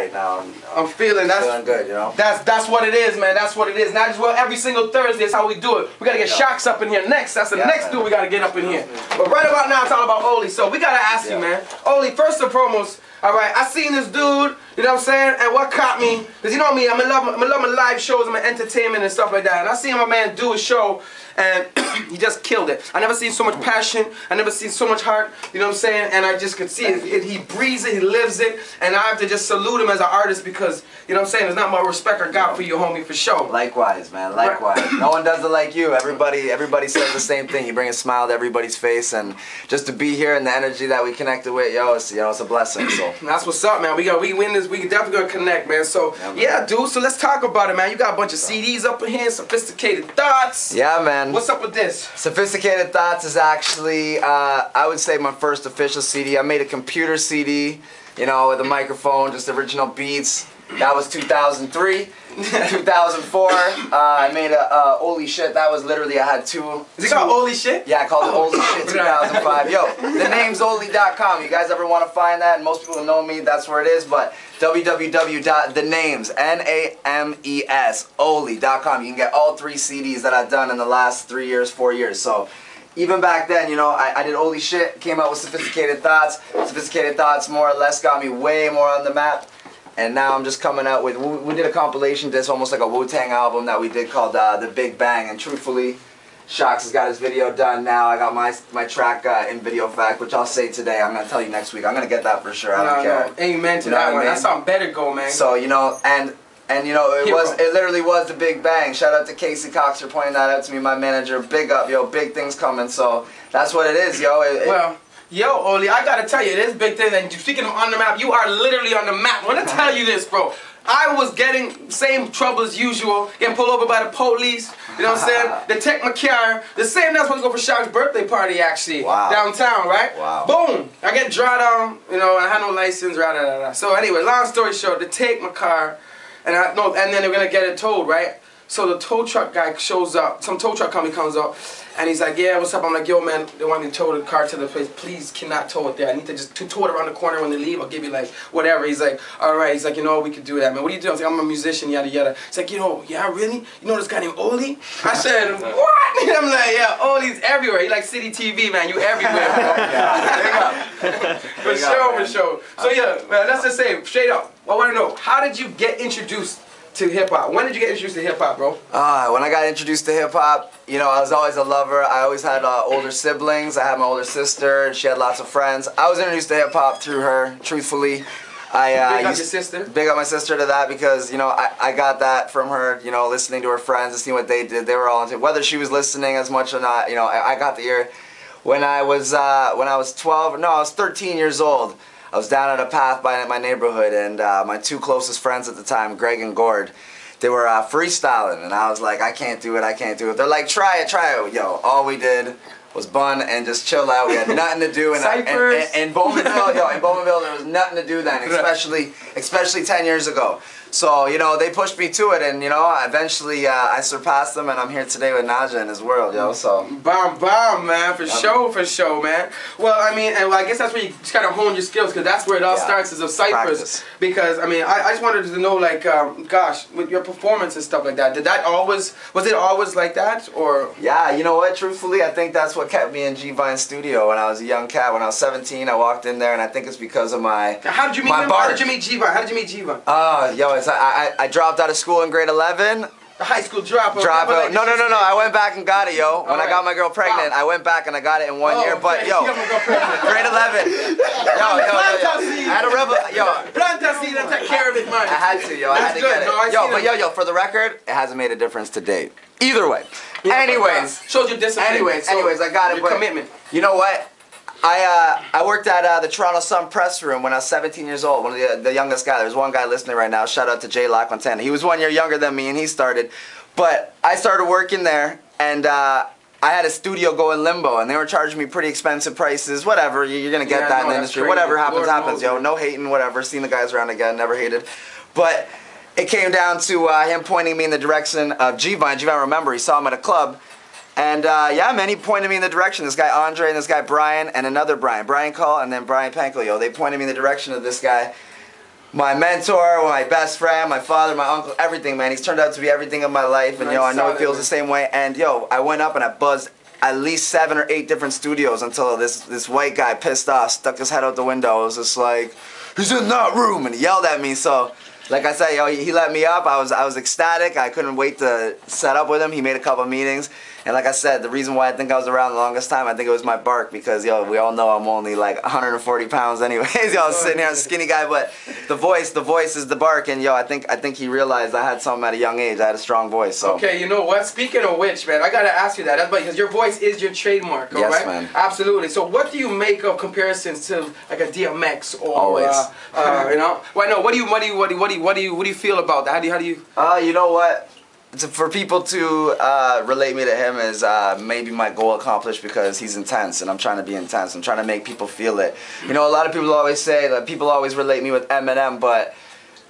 right now. I'm feeling good, you know. That's what it is, man. That's what it is. Not as well every single Thursday is how we do it. We gotta get Shocks up in here next. That's the next dude we gotta get up in here. But right about now, it's all about Oli. So we gotta ask you, man. Oli, first and foremost, all right. I seen this dude. You know what I'm saying? And what caught me, because you know me, I'm in love my live shows, I'm in entertainment and stuff like that. And I seen my man do a show, and he just killed it. I never seen so much passion. I never seen so much heart. You know what I'm saying? And I just could see it. He breathes it. He lives it. And I have to just salute him as an artist because, you know what I'm saying? There's not more respect I got for you, homie, for sure. Likewise, man. Likewise. No one does it like you. Everybody says the same thing. You bring a smile to everybody's face, and just to be here and the energy that we connected with, yo, it's a blessing. So that's what's up, man. We win this. We definitely gonna connect, man. So yeah, dude. So let's talk about it, man. You got a bunch of CDs up in here, Sophisticated Thoughts. Yeah, man. What's up with this? Sophisticated Thoughts is actually, I would say, my first official CD. I made a computer CD, you know, with a microphone, just original beats. That was 2003. 2004, I made a Oli Shit. That was literally, I had two. Is it called Oli Shit? Yeah, I called it Oli Shit 2005. Yo, the name's Oli.com. You guys ever want to find that? And most people know me, that's where it is. But www.thenames, N-A-M-E-S, Oli.com. You can get all 3 CDs that I've done in the last 3 years, 4 years. So even back then, you know, I did Oli Shit, came out with Sophisticated Thoughts. Sophisticated Thoughts more or less got me way more on the map. And now I'm just coming out with, we did a compilation disc, almost like a Wu-Tang album that we did called The Big Bang. And truthfully, Shocks has got his video done now. I got my track in video fact, which I'll say today. I'm going to tell you next week. I'm going to get that for sure. I don't care. Amen to that one. That's something better go, man. So, you know, and you know, it literally was The Big Bang. Shout out to Casey Cox for pointing that out to me, my manager. Big up, yo, big things coming. So that's what it is, yo. Yo, Oli, I gotta tell you, this big thing, and speaking of on the map, you are literally on the map. I wanna tell you this, bro. I was getting same trouble as usual, getting pulled over by the police, you know what I'm saying? They take my car, the same night I was supposed to go for Shocks' birthday party, actually, downtown, right? Wow. Boom, I get drawn on, you know, I had no license, So anyway, long story short, they take my car, and then they're gonna get it towed, right? So the tow truck guy shows up, some tow truck company comes up, and he's like, yeah, what's up? I'm like, yo, man, they want me to tow the car to the place. Please cannot tow it there. I need to just tow it around the corner when they leave. I'll give you, like, whatever. He's like, all right. He's like, you know, we could do that, man. What do you do? I was like, I'm a musician, yada, yada. He's like, you know, yeah, really? You know this guy named Oli? I said, what? And I'm like, yeah, Oli's everywhere. He like City TV, man. You everywhere, bro. For sure. So, yeah, man, let's just say, straight up, I want to know, how did you get introduced to hip-hop? When did you get introduced to hip-hop, bro? When I got introduced to hip-hop, you know, I was always a lover. I always had older siblings. I had my older sister, and she had lots of friends. I was introduced to hip-hop through her, truthfully. Big up your sister? Big up my sister to that because, you know, I got that from her, you know, listening to her friends and seeing what they did. They were all into it. Whether she was listening as much or not, you know, I got the ear. When I was 13 years old, I was down at a path by my neighborhood, and my 2 closest friends at the time, Greg and Gord, they were freestyling, and I was like, I can't do it. They're like, try it. Yo, all we did was bun and just chill out. We had nothing to do. And in Bowmanville, there was nothing to do then, especially 10 years ago. So, you know, they pushed me to it, and, you know, eventually I surpassed them, and I'm here today with Naja in his world, yo, so. Bomb, man, for sure, man. Well, I mean, and I guess that's where you just kind of hone your skills, because that's where it all starts, is of ciphers. Practice. Because, I mean, I just wanted to know, like, gosh, with your performance and stuff like that, was it always like that, or? Yeah, you know what, truthfully, I think that's what kept me in G-Vine's studio when I was a young cat. When I was 17, I walked in there, and I think it's because of my How did you meet him? How did you meet G-Vine? Yo, I dropped out of school in grade 11. A high school dropout. Like no. I went back and got it, yo. When I got my girl pregnant, I went back and I got it in 1 year. But yo, grade 11. I had a rebel. Planta seed and take care of it, man. I had to, yo. I had to get it. Yo, for the record, it hasn't made a difference to date. Either way. Anyways. Shows your discipline. Anyways, I got it. Your commitment. You know what? I worked at the Toronto Sun press room when I was 17 years old, one of the youngest guy. There's one guy listening right now. Shout out to Jay LaQuintana. He was 1 year younger than me, and he started. But I started working there, and I had a studio go in limbo, and they were charging me pretty expensive prices. Whatever, you're going to get that in the industry. Whatever happens, yo. No hating, whatever. Seen the guys around again, never hated. But it came down to him pointing me in the direction of G-Vine. G-Vine, remember, he saw him at a club. And yeah, man, he pointed me in the direction. This guy Andre and this guy Brian and another Brian Call and then Brian Panko, yo. They pointed me in the direction of this guy. my mentor, my best friend, my father, my uncle, everything, man. He's turned out to be everything in my life, and yo, I know he feels the same way. And yo, I went up and I buzzed at least 7 or 8 different studios until this white guy, pissed off, stuck his head out the window. I was just like, he's in that room, and he yelled at me. So, like I said, yo, he let me up. I was ecstatic. I couldn't wait to set up with him. He made a couple meetings. And like I said, the reason why I think I was around the longest time, I think it was my bark, because, yo, we all know I'm only like 140 pounds anyways. Yo, I was sitting here, I'm a skinny guy, but the voice is the bark. And yo, I think he realized I had something at a young age. I had a strong voice. So. Okay, you know what? Speaking of which, man, I gotta ask you that. That's because your voice is your trademark, all yes, right? Man. Absolutely. So what do you make of comparisons to like a DMX or always? You know? Well, no. What do you feel about that? How do you? You know what? For people to relate me to him is maybe my goal accomplished, because he's intense and I'm trying to be intense. I'm trying to make people feel it. You know, a lot of people always say that people always relate me with Eminem, but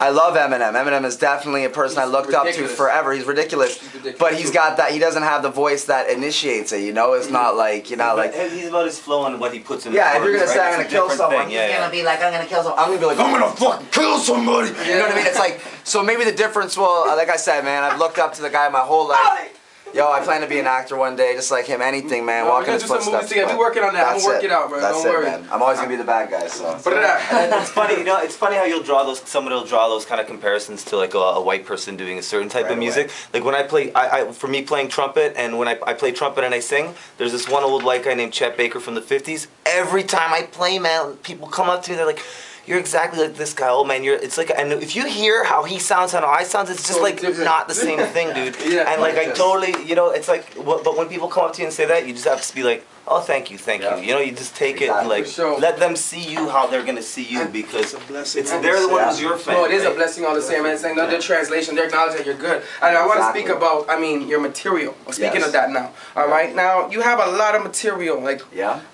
I love Eminem. Eminem is definitely a person I looked up to forever. He's ridiculous. But he's got that, he doesn't have the voice that initiates it, you know? It's not like, you know, like... He's about his flow and what he puts in the if you're going to say I'm going to kill someone, he's going to be like, I'm going to kill someone. I'm going to be like, I'm going to fucking kill somebody. You know what I mean? It's like, so maybe the difference, well, like I said, man, I've looked up to the guy my whole life. Yo, I plan to be an actor one day, just like him. Anything, man. Walk in his footsteps. We're working on that. I'm gonna work it out, bro. Don't worry. Man. I'm always gonna be the bad guy. So. It's funny, you know. It's funny how you'll draw those. Someone will draw those kind of comparisons to like a white person doing a certain type of music. Like when I play, for me playing trumpet, and when I play trumpet and I sing, there's this one old white guy named Chet Baker from the '50s. Every time I play, man, people come up to me. They're like, you're exactly like this guy, old man. It's like, and if you hear how he sounds and how I sound, it's just like not the same thing, dude. And like I totally, you know, it's like, but when people come up to you and say that, you just have to be like, oh, thank you. You know, you just take it and like let them see you how they're gonna see you, because they're the one who's your fan. No, it is a blessing all the same, man. It's like another translation. They're acknowledging that you're good. And I want to speak about, your material. Speaking of that now, all right. Now you have a lot of material. Like,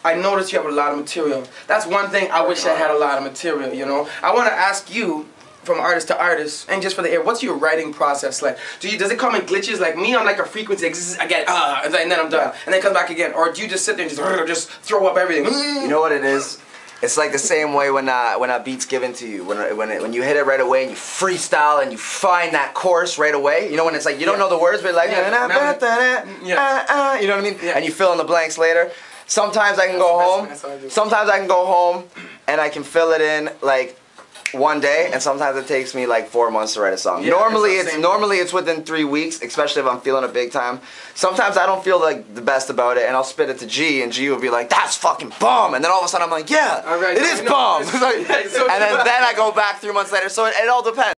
I noticed you have a lot of material. That's one thing I wish I had a lot of material. You know, I want to ask you, from artist to artist, and just for the air, what's your writing process like? Does it come in glitches? Like me, I'm like a frequency, I get and then I'm done, and then come back again, or do you just sit there and just throw up everything? You know what it is? It's like the same way when a beat's given to you, when you hit it right away and you freestyle and you find that chorus right away. You know, when it's like you don't know the words, but like you know what I mean, and you fill in the blanks later. Sometimes I can go home. Sometimes I can go home and I can fill it in like one day, and sometimes it takes me like 4 months to write a song. Normally it's within 3 weeks, especially if I'm feeling it big time. Sometimes I don't feel like the best about it, and I'll spit it to G, and G will be like, "That's fucking bomb," and then all of a sudden I'm like, "Yeah, it is bomb," and then I go back 3 months later. So it all depends.